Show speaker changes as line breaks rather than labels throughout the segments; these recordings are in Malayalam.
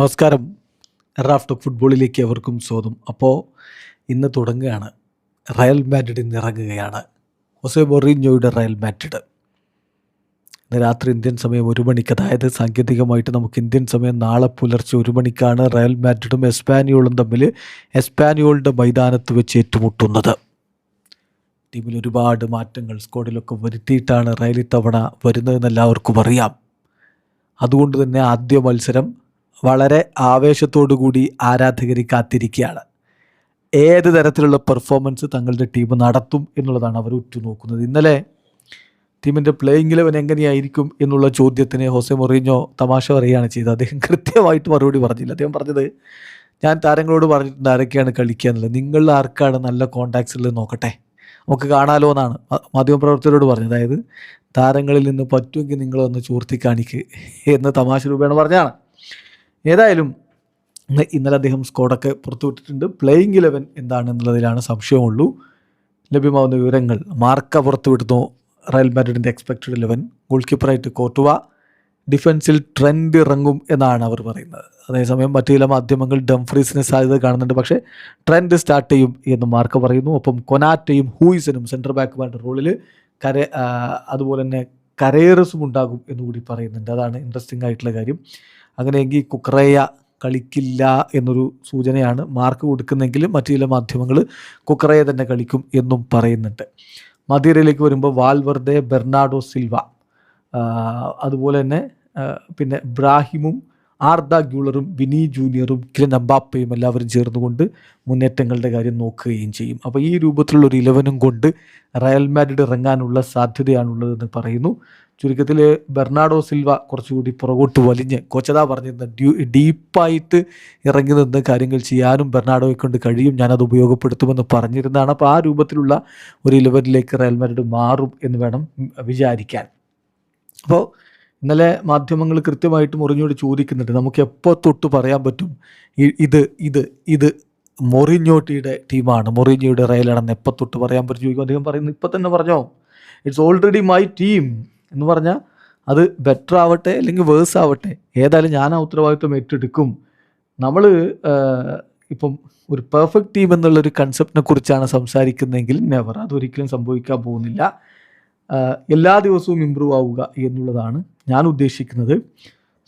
നമസ്കാരം. റാഫ് ഫുട്ബോളിലേക്ക് അവർക്കും സ്വാഗതം. അപ്പോൾ ഇന്ന് തുടങ്ങുകയാണ്. റയൽ മാഡ്രിഡ് ഇന്ന് ഇറങ്ങുകയാണ്. ഹോസെ മൊറീഞ്ഞോയുടെ റയൽ മാഡ്രിഡ് ഇന്ന് രാത്രി ഇന്ത്യൻ സമയം 1 മണിക്ക്, അതായത് സാങ്കേതികമായിട്ട് നമുക്ക് ഇന്ത്യൻ സമയം നാളെ പുലർച്ചെ 1 മണിക്കാണ് റയൽ മാഡ്രിഡും എസ്പാനിയോളും തമ്മിൽ എസ്പാനിയോളിൻ്റെ മൈതാനത്ത് വെച്ച് ഏറ്റുമുട്ടുന്നത്. ടീമിൽ ഒരുപാട് മാറ്റങ്ങൾ സ്ക്വാഡിലൊക്കെ വരുത്തിയിട്ടാണ് റയൽ ഇത്തവണ വരുന്നതെന്ന് എല്ലാവർക്കും അറിയാം. അതുകൊണ്ട് തന്നെ ആദ്യ മത്സരം വളരെ ആവേശത്തോടു കൂടി ആരാധകർ കാത്തിരിക്കുകയാണ്. ഏത് തരത്തിലുള്ള പെർഫോമൻസ് തങ്ങളുടെ ടീം നടത്തും എന്നുള്ളതാണ് അവർ ഉറ്റുനോക്കുന്നത്. ഇന്നലെ ടീമിൻ്റെ പ്ലേയിങ് 11 എങ്ങനെയായിരിക്കും എന്നുള്ള ചോദ്യത്തിന് ഹോസെ മൊറീഞ്ഞോ തമാശ പറയുകയാണ് ചെയ്തത്. അദ്ദേഹം കൃത്യമായിട്ട് മറുപടി പറഞ്ഞില്ല. അദ്ദേഹം പറഞ്ഞത്, ഞാൻ താരങ്ങളോട് പറഞ്ഞിട്ടുണ്ട് ആരൊക്കെയാണ് കളിക്കുക എന്നുള്ളത്, നിങ്ങൾ ആർക്കാണ് നല്ല കോൺടാക്ട്സ് ഉള്ളത് നോക്കട്ടെ, നമുക്ക് കാണാലോ എന്നാണ് മാധ്യമപ്രവർത്തകരോട് പറഞ്ഞത്. അതായത് താരങ്ങളിൽ നിന്ന് പറ്റുമെങ്കിൽ നിങ്ങളൊന്ന് ചോർത്തി കാണിക്ക് എന്ന് തമാശ രൂപേണ പറഞ്ഞാണ്. ഏതായാലും ഇന്നലെ അദ്ദേഹം സ്ക്വാഡൊക്കെ പുറത്തുവിട്ടിട്ടുണ്ട്. പ്ലേയിങ് 11 എന്താണെന്നുള്ളതിലാണ് സംശയമുള്ളൂ. ലഭ്യമാവുന്ന വിവരങ്ങൾ മാർക്ക പുറത്തുവിടുന്നു. റയൽ മാഡ്രിഡിൻ്റെ എക്സ്പെക്റ്റഡ് 11 ഗോൾ കീപ്പറായിട്ട് കോർട്ടുവ, ഡിഫൻസിൽ ട്രെൻഡ് ഇറങ്ങും എന്നാണ് അവർ പറയുന്നത്. അതേസമയം മറ്റു ചില മാധ്യമങ്ങൾ ഡംഫ്രീസിന് സാധ്യത കാണുന്നുണ്ട്, പക്ഷേ ട്രെൻഡ് സ്റ്റാർട്ട് ചെയ്യും എന്ന് മാർക്ക പറയുന്നു. ഒപ്പം കൊനാറ്റയും ഹൂയിസനും സെൻറ്റർ ബാക്കുമാരുടെ റോളിൽ അതുപോലെ തന്നെ കരേറസും ഉണ്ടാകും എന്നുകൂടി പറയുന്നുണ്ട്. അതാണ് ഇൻട്രസ്റ്റിംഗ് ആയിട്ടുള്ള കാര്യം. അങ്ങനെയെങ്കിൽ കുക്കറേയ കളിക്കില്ല എന്നൊരു സൂചനയാണ് മാർക്ക് കൊടുക്കുന്നെങ്കിലും മറ്റു ചില മാധ്യമങ്ങൾ കുക്കറേയ തന്നെ കളിക്കും എന്നും പറയുന്നുണ്ട്. മദീരയിലേക്ക് വരുമ്പോൾ വാൽവർദെ, ബെർണാഡോ സിൽവ, അതുപോലെ തന്നെ പിന്നെ ബ്രാഹിമും ആർദ ഗ്യൂളറും വിനി ജൂനിയറും കിലിൻ എംബാപ്പയും എല്ലാവരും ചേർന്നുകൊണ്ട് മുന്നേറ്റങ്ങളുടെ കാര്യം നോക്കുകയും ചെയ്യും. അപ്പോൾ ഈ രൂപത്തിലുള്ളൊരു 11 കൊണ്ട് റയൽ മാഡ്രിഡ് ഇറങ്ങാനുള്ള സാധ്യതയാണുള്ളതെന്ന് പറയുന്നു. ചുരുക്കത്തിൽ ബെർണാഡോ സിൽവ കുറച്ചുകൂടി പുറകോട്ട് വലിഞ്ഞ്, കോച്ചതാ പറഞ്ഞിരുന്ന ഡീപ്പായിട്ട് ഇറങ്ങി നിന്ന് കാര്യങ്ങൾ ചെയ്യാനും ബെർണാഡോയെ കൊണ്ട് കഴിയും, ഞാനത് ഉപയോഗപ്പെടുത്തുമെന്ന് പറഞ്ഞിരുന്നതാണ്. അപ്പോൾ ആ രൂപത്തിലുള്ള ഒരു 11ലേക്ക് റയൽ മാഡ്രിഡ് മാറും എന്ന് വേണം വിചാരിക്കാൻ. അപ്പോൾ ഇന്നലെ മാധ്യമങ്ങൾ കൃത്യമായിട്ട് മൊറീഞ്ഞോയോട് ചോദിക്കുന്നുണ്ട്, നമുക്ക് എപ്പോൾ തൊട്ട് പറയാൻ പറ്റും ഇത് മൊറീഞ്ഞോയുടെ ടീമാണ്, മൊറീഞ്ഞോയുടെ റയലാണെന്ന് എപ്പോൾ തൊട്ട് പറയാൻ പറ്റും ചോദിക്കും. അദ്ദേഹം പറയുന്നത്, ഇപ്പം തന്നെ പറഞ്ഞോ, ഇറ്റ്സ് ഓൾറെഡി മൈ ടീം എന്ന് പറഞ്ഞാൽ അത് ബെറ്റർ ആവട്ടെ അല്ലെങ്കിൽ വേഴ്സ് ആവട്ടെ, ഏതായാലും ഞാൻ ആ ഉത്തരവാദിത്വം ഏറ്റെടുക്കും. നമ്മൾ ഇപ്പം ഒരു പെർഫെക്റ്റ് ടീം എന്നുള്ളൊരു കൺസെപ്റ്റിനെ കുറിച്ചാണ് സംസാരിക്കുന്നതെങ്കിൽ നെവർ, അതൊരിക്കലും സംഭവിക്കാൻ പോകുന്നില്ല. എല്ലാ ദിവസവും ഇമ്പ്രൂവ് ആവുക എന്നുള്ളതാണ് ഞാൻ ഉദ്ദേശിക്കുന്നത്.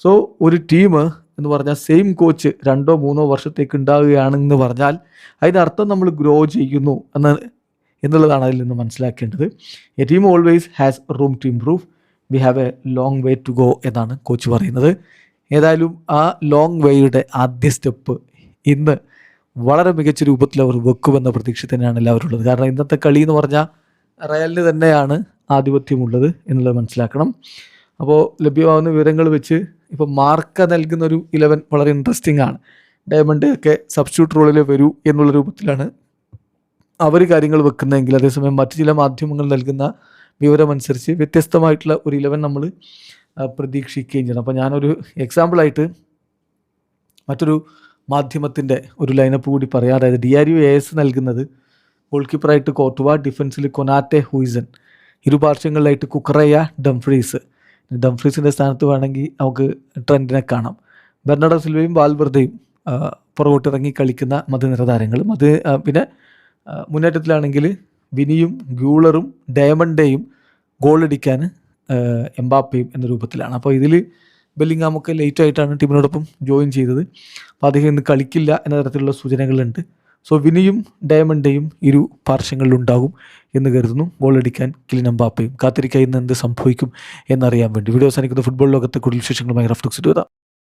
സോ ഒരു ടീം എന്ന് പറഞ്ഞാൽ സെയിം കോച്ച് 2-3 വർഷത്തേക്ക് ഉണ്ടാവുകയാണെന്ന് പറഞ്ഞാൽ അതിനർത്ഥം നമ്മൾ ഗ്രോ ചെയ്യുന്നു എന്നുള്ളതാണ് അതിൽ നിന്ന് മനസ്സിലാക്കേണ്ടത്. A team always has room to improve, we have a long way to go എന്നാണ് കോച്ച് പറയുന്നത്. ഏതായാലും ആ ലോങ് വേയുടെ ആദ്യ സ്റ്റെപ്പ് ഇന്ന് വളരെ മികച്ച രൂപത്തിൽ അവർ വെക്കുമെന്ന പ്രതീക്ഷ തന്നെയാണ് എല്ലാവരും ഉള്ളത്. കാരണം ഇന്നത്തെ കളി എന്ന് പറഞ്ഞാൽ റയലിന് തന്നെയാണ് ആധിപത്യമുള്ളത് എന്നുള്ളത് മനസ്സിലാക്കണം. അപ്പോൾ ലഭ്യമാകുന്ന വിവരങ്ങൾ വെച്ച് ഇപ്പോൾ മാർക്ക നൽകുന്നൊരു 11 വളരെ ഇൻട്രസ്റ്റിംഗ് ആണ്. ഡയമണ്ട് ഒക്കെ സബ്സ്റ്റിറ്റ്യൂട്ട് റോളിൽ വരൂ എന്നുള്ള രൂപത്തിലാണ് അവർ കാര്യങ്ങൾ വെക്കുന്നതെങ്കിൽ, അതേസമയം മറ്റു ചില മാധ്യമങ്ങൾ നൽകുന്ന വിവരമനുസരിച്ച് വ്യത്യസ്തമായിട്ടുള്ള ഒരു 11 നമ്മൾ പ്രതീക്ഷിക്കുകയും ചെയ്യണം. അപ്പോൾ ഞാനൊരു എക്സാമ്പിളായിട്ട് മറ്റൊരു മാധ്യമത്തിൻ്റെ ഒരു ലൈനപ്പ് കൂടി പറയാം. അതായത് DRU AS നൽകുന്നത് ഗോൾ കീപ്പറായിട്ട് കോർട്ടുവ, ഡിഫൻസിൽ കൊനാറ്റെ, ഹൂയിസൻ, ഇരുപാർശ്വങ്ങളിലായിട്ട് കുക്കറേയ, ഡംഫ്രീസിൻ്റെ സ്ഥാനത്ത് വേണമെങ്കിൽ നമുക്ക് ട്രെൻഡിനെ കാണാം. ബെർണാഡോ സിൽവയും വാൽവർദയും പുറകോട്ടിറങ്ങി കളിക്കുന്ന മധ്യനിര താരങ്ങൾ. പിന്നെ മുന്നേറ്റത്തിലാണെങ്കിൽ വിനിയും ഗ്യൂളറും ഡയമണ്ടേയും ഗോളടിക്കാൻ എംബാപ്പയും എന്ന രൂപത്തിലാണ്. അപ്പോൾ ഇതിൽ ബെല്ലിംഗാമൊക്കെ ലേറ്റായിട്ടാണ് ടീമിനോടൊപ്പം ജോയിൻ ചെയ്തത്. അപ്പോൾ അദ്ദേഹം ഇന്ന് കളിക്കില്ല എന്ന തരത്തിലുള്ള സൂചനകളുണ്ട്. സോ വിനിയും ഡയമണ്ടേയും ഇരു പാർശ്വങ്ങളിലുണ്ടാകും എന്ന് കരുതുന്നു. ഗോളടിക്കാൻ കിലിൻ എംബാപ്പയും. കാത്തിരിക്കുക ഇന്ന് എന്ത് സംഭവിക്കും എന്നറിയാൻ വേണ്ടി. വീഡിയോ അവസാനിക്കുന്ന ഫുട്ബോൾ ലോകത്തെ കൂടുതൽ വിശേഷങ്ങളുമായി റഫ്ലക്സ് ഇടുക.